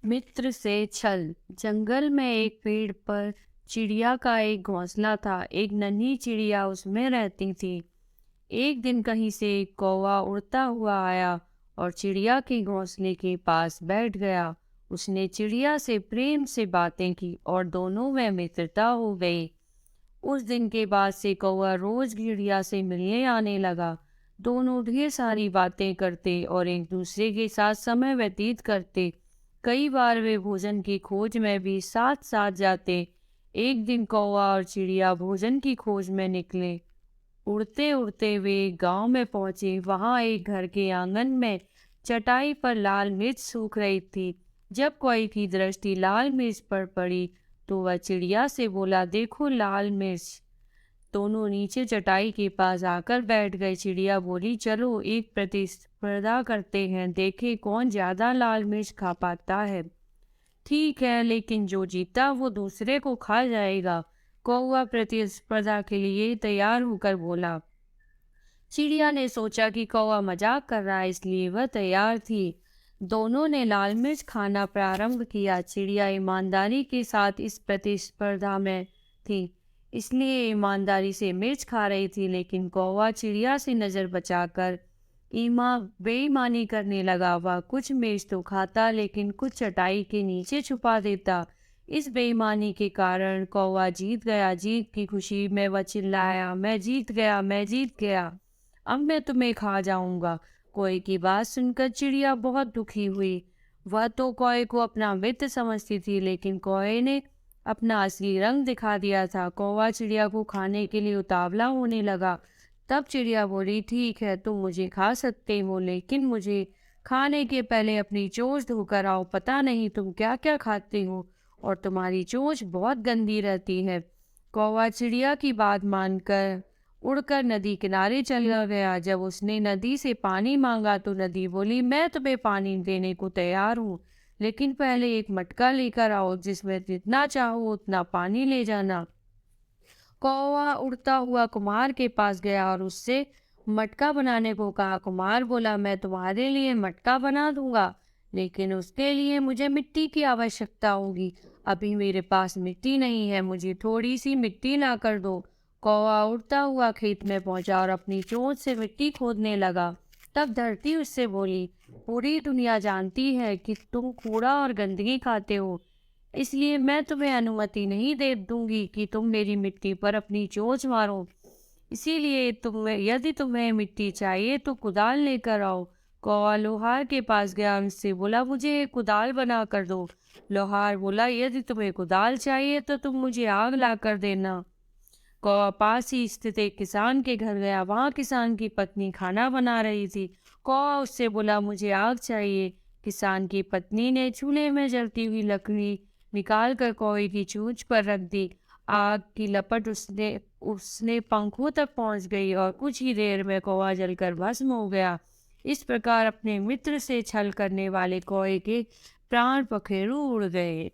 मित्र से छल। जंगल में एक पेड़ पर चिड़िया का एक घोंसला था। एक नन्ही चिड़िया उसमें रहती थी। एक दिन कहीं से एक कौवा उड़ता हुआ आया और चिड़िया के घोंसले के पास बैठ गया। उसने चिड़िया से प्रेम से बातें की और दोनों में मित्रता हो गई। उस दिन के बाद से कौवा रोज चिड़िया से मिलने आने लगा। दोनों ढेर सारी बातें करते और एक दूसरे के साथ समय व्यतीत करते। कई बार वे भोजन की खोज में भी साथ साथ जाते। एक दिन कौवा और चिड़िया भोजन की खोज में निकले। उड़ते उड़ते वे एक गांव में पहुंचे। वहां एक घर के आंगन में चटाई पर लाल मिर्च सूख रही थी। जब कोई की दृष्टि लाल मिर्च पर पड़ी तो वह चिड़िया से बोला, देखो लाल मिर्च। दोनों नीचे चटाई के पास आकर बैठ गए। चिड़िया बोली, चलो एक प्रतिस्पर्धा करते हैं, देखें कौन ज्यादा लाल मिर्च खा पाता है। ठीक है, लेकिन जो जीता वो दूसरे को खा जाएगा। कौवा प्रतिस्पर्धा के लिए तैयार होकर बोला। चिड़िया ने सोचा कि कौवा मजाक कर रहा है, इसलिए वह तैयार थी। दोनों ने लाल मिर्च खाना प्रारंभ किया। चिड़िया ईमानदारी के साथ इस प्रतिस्पर्धा में थी, इसलिए ईमानदारी से मिर्च खा रही थी, लेकिन कौवा चिड़िया से नजर बचाकर बेईमानी करने लगा। वह कुछ मिर्च तो खाता, लेकिन कुछ चटाई के नीचे छुपा देता। इस बेईमानी के कारण कौवा जीत गया। जीत की खुशी में वह चिल्लाया, मैं जीत गया, मैं जीत गया, अब मैं तुम्हें खा जाऊंगा। कोए की बात सुनकर चिड़िया बहुत दुखी हुई। वह तो कोए को अपना मित्र समझती थी, लेकिन कोए ने अपना असली रंग दिखा दिया था। कौवा चिड़िया को खाने के लिए उतावला होने लगा। तब चिड़िया बोली, ठीक है, तुम मुझे खा सकते हो, लेकिन मुझे खाने के पहले अपनी चोंच धोकर आओ। पता नहीं तुम क्या क्या खाते हो और तुम्हारी चोंच बहुत गंदी रहती है। कौवा चिड़िया की बात मानकर उड़कर नदी किनारे चला गया। जब उसने नदी से पानी मांगा तो नदी बोली, मैं तुम्हें पानी देने को तैयार हूँ, लेकिन पहले एक मटका लेकर आओ, जिसमें जितना चाहो उतना पानी ले जाना। कौवा उड़ता हुआ कुम्हार के पास गया और उससे मटका बनाने को कहा। कुम्हार बोला, मैं तुम्हारे लिए मटका बना दूंगा, लेकिन उसके लिए मुझे मिट्टी की आवश्यकता होगी। अभी मेरे पास मिट्टी नहीं है, मुझे थोड़ी सी मिट्टी ला कर दो। कौवा उड़ता हुआ खेत में पहुंचा और अपनी चोंच से मिट्टी खोदने लगा। तब धरती उससे बोली, पूरी दुनिया जानती है कि तुम कूड़ा और गंदगी खाते हो, इसलिए मैं तुम्हें अनुमति नहीं दे दूंगी कि तुम मेरी मिट्टी पर अपनी चोंच मारो। इसीलिए यदि तुम्हें मिट्टी चाहिए तो कुदाल लेकर आओ। कौवा लोहार के पास गया, उससे बोला, मुझे एक कुदाल बना कर दो। लोहार बोला, यदि तुम्हें कुदाल चाहिए तो तुम मुझे आग ला कर देना। कौवा पास ही स्थित एक किसान के घर गया। वहां किसान की पत्नी खाना बना रही थी। कौवा उससे बोला, मुझे आग चाहिए। किसान की पत्नी ने चूल्हे में जलती हुई लकड़ी निकाल कर कौवे की चोंच पर रख दी। आग की लपट उसने उसने पंखों तक पहुंच गई और कुछ ही देर में कौवा जलकर भस्म हो गया। इस प्रकार अपने मित्र से छल करने वाले कौवे के प्राण पखेरु उड़ गए।